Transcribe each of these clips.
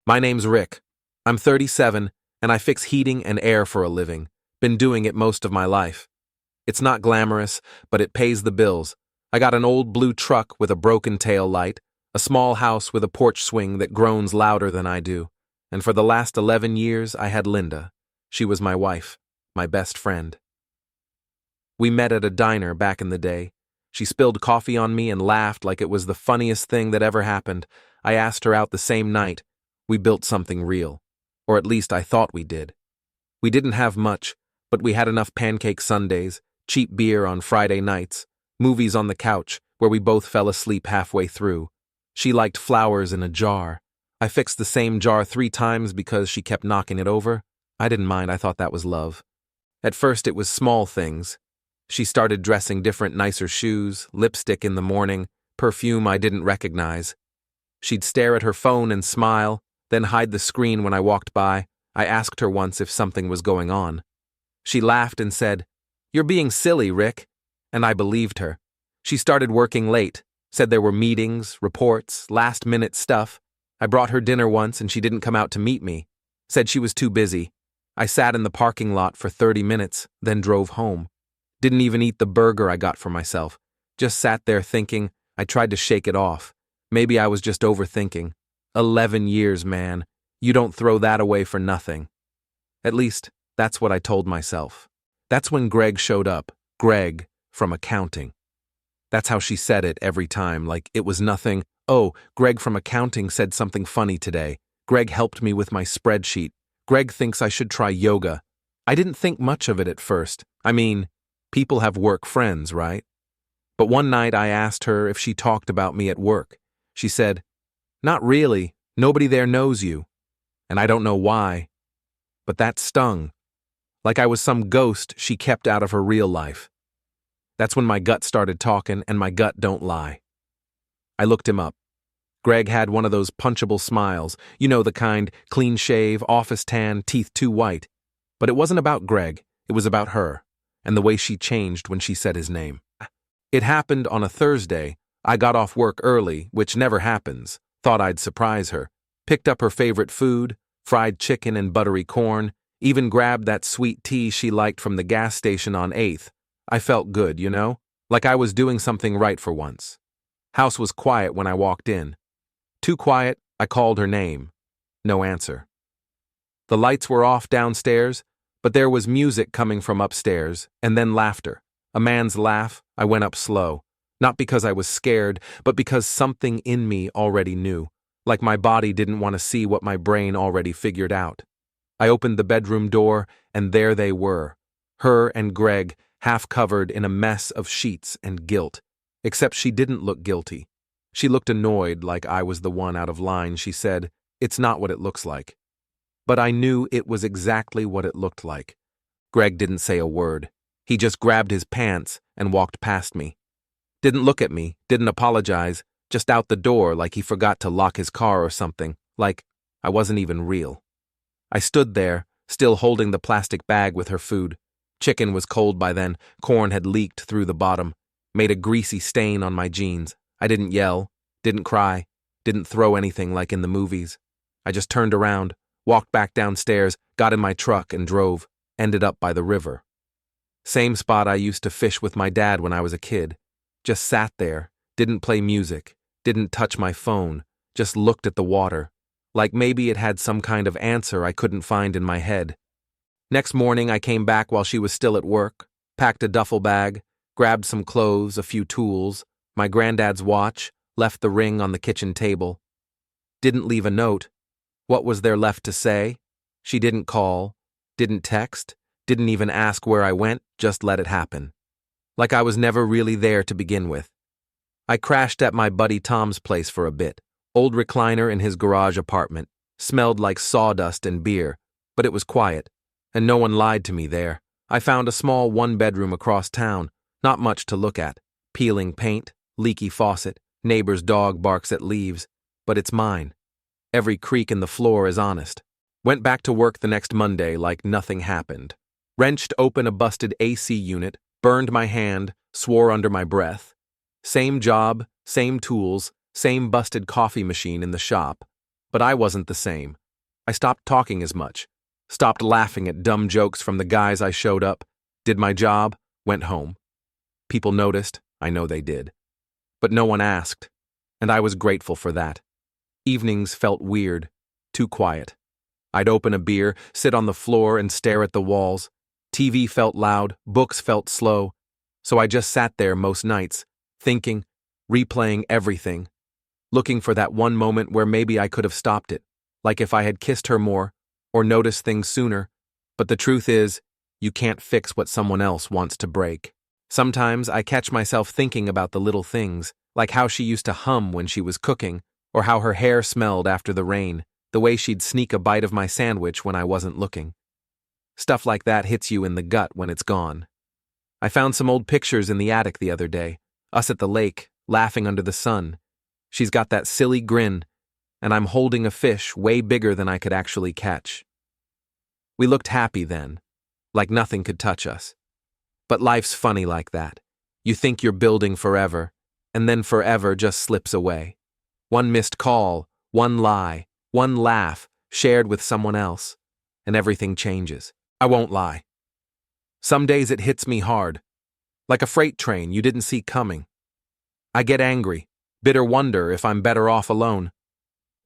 My name's Rick. I'm 37, and I fix heating and air for a living. Been doing it most of my life. It's not glamorous, but it pays the bills. I got an old blue truck with a broken tail light, a small house with a porch swing that groans louder than I do. And for the last 11 years, I had Linda. She was my wife, my best friend. We met at a diner back in the day. She spilled coffee on me and laughed like it was the funniest thing that ever happened. I asked her out the same night. We built something real. Or at least I thought we did. We didn't have much, but we had enough pancake sundaes, cheap beer on Friday nights, movies on the couch where we both fell asleep halfway through. She liked flowers in a jar. I fixed the same jar 3 times because she kept knocking it over. I didn't mind, I thought that was love. At first it was small things. She started dressing different, nicer shoes, lipstick in the morning, perfume I didn't recognize. She'd stare at her phone and smile, then hide the screen when I walked by. I asked her once if something was going on. She laughed and said, "You're being silly, Rick." And I believed her. She started working late, said there were meetings, reports, last-minute stuff. I brought her dinner once and she didn't come out to meet me. Said she was too busy. I sat in the parking lot for 30 minutes, then drove home. Didn't even eat the burger I got for myself. Just sat there thinking. I tried to shake it off. Maybe I was just overthinking. 11 years, man. You don't throw that away for nothing. At least, that's what I told myself. That's when Greg showed up. Greg, from accounting. That's how she said it every time, like it was nothing. "Oh, Greg from accounting said something funny today. Greg helped me with my spreadsheet. Greg thinks I should try yoga." I didn't think much of it at first. I mean, people have work friends, right? But one night I asked her if she talked about me at work. She said, "Not really. Nobody there knows you." And I don't know why. But that stung. Like I was some ghost she kept out of her real life. That's when my gut started talking, and my gut don't lie. I looked him up. Greg had one of those punchable smiles, you know, the kind, clean shave, office tan, teeth too white. But it wasn't about Greg, it was about her, and the way she changed when she said his name. It happened on a Thursday. I got off work early, which never happens, thought I'd surprise her, picked up her favorite food, fried chicken and buttery corn, even grabbed that sweet tea she liked from the gas station on 8th. I felt good, you know, like I was doing something right for once. House was quiet when I walked in. Too quiet, I called her name. No answer. The lights were off downstairs, but there was music coming from upstairs, and then laughter. A man's laugh. I went up slow. Not because I was scared, but because something in me already knew, like my body didn't want to see what my brain already figured out. I opened the bedroom door, and there they were, her and Greg, half covered in a mess of sheets and guilt. Except she didn't look guilty. She looked annoyed, like I was the one out of line. She said, "It's not what it looks like." But I knew it was exactly what it looked like. Greg didn't say a word. He just grabbed his pants and walked past me. Didn't look at me, didn't apologize, just out the door like he forgot to lock his car or something, like I wasn't even real. I stood there, still holding the plastic bag with her food. Chicken was cold by then, corn had leaked through the bottom, made a greasy stain on my jeans. I didn't yell, didn't cry, didn't throw anything like in the movies. I just turned around, walked back downstairs, got in my truck and drove, ended up by the river. Same spot I used to fish with my dad when I was a kid. Just sat there, didn't play music, didn't touch my phone, just looked at the water, like maybe it had some kind of answer I couldn't find in my head. Next morning I came back while she was still at work, packed a duffel bag, grabbed some clothes, a few tools, my granddad's watch, left the ring on the kitchen table. Didn't leave a note. What was there left to say? She didn't call, didn't text, didn't even ask where I went, just let it happen. Like I was never really there to begin with. I crashed at my buddy Tom's place for a bit. Old recliner in his garage apartment. Smelled like sawdust and beer, but it was quiet. And no one lied to me there. I found a small 1-bedroom across town, not much to look at. Peeling paint, leaky faucet, neighbor's dog barks at leaves, but it's mine. Every creak in the floor is honest. Went back to work the next Monday like nothing happened. Wrenched open a busted AC unit, burned my hand, swore under my breath. Same job, same tools, same busted coffee machine in the shop. But I wasn't the same. I stopped talking as much, stopped laughing at dumb jokes from the guys I showed up, did my job, went home. People noticed, I know they did. But no one asked, and I was grateful for that. Evenings felt weird, too quiet. I'd open a beer, sit on the floor and stare at the walls. TV felt loud, books felt slow, so I just sat there most nights, thinking, replaying everything, looking for that one moment where maybe I could have stopped it, like if I had kissed her more, or noticed things sooner. But the truth is, you can't fix what someone else wants to break. Sometimes I catch myself thinking about the little things, like how she used to hum when she was cooking, or how her hair smelled after the rain, the way she'd sneak a bite of my sandwich when I wasn't looking. Stuff like that hits you in the gut when it's gone. I found some old pictures in the attic the other day, us at the lake, laughing under the sun. She's got that silly grin, and I'm holding a fish way bigger than I could actually catch. We looked happy then, like nothing could touch us. But life's funny like that. You think you're building forever, and then forever just slips away. One missed call, one lie, one laugh, shared with someone else, and everything changes. I won't lie. Some days it hits me hard, like a freight train you didn't see coming. I get angry, bitter wonder if I'm better off alone.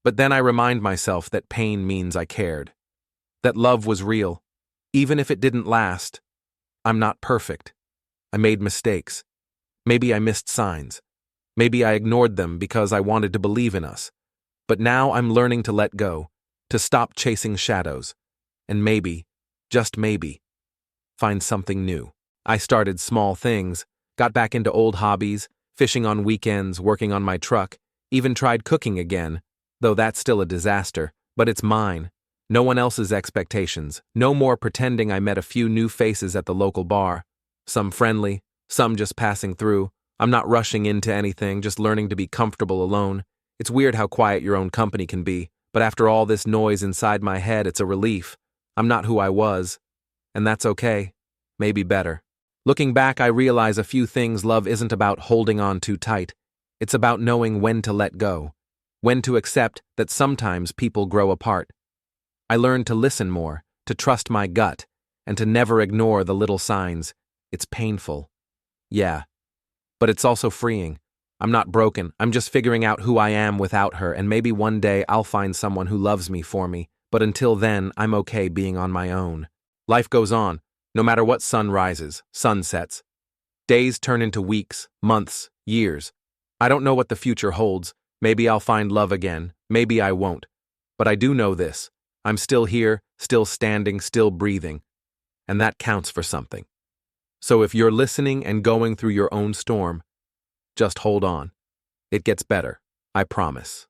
But then I remind myself that pain means I cared, that love was real, even if it didn't last. I'm not perfect. I made mistakes. Maybe I missed signs. Maybe I ignored them because I wanted to believe in us. But now I'm learning to let go, to stop chasing shadows, and maybe, just maybe, find something new. I started small things, got back into old hobbies, fishing on weekends, working on my truck, even tried cooking again, though that's still a disaster, but it's mine. No one else's expectations, no more pretending I met a few new faces at the local bar. Some friendly, some just passing through. I'm not rushing into anything, just learning to be comfortable alone. It's weird how quiet your own company can be, but after all this noise inside my head, it's a relief. I'm not who I was, and that's okay. Maybe better. Looking back, I realize a few things. Love isn't about holding on too tight. It's about knowing when to let go, when to accept that sometimes people grow apart. I learned to listen more, to trust my gut, and to never ignore the little signs. It's painful. Yeah. But it's also freeing. I'm not broken. I'm just figuring out who I am without her, and maybe one day I'll find someone who loves me for me. But until then, I'm okay being on my own. Life goes on, no matter what sun rises, sun sets. Days turn into weeks, months, years. I don't know what the future holds. Maybe I'll find love again. Maybe I won't. But I do know this. I'm still here, still standing, still breathing. And that counts for something. So if you're listening and going through your own storm, just hold on. It gets better, I promise.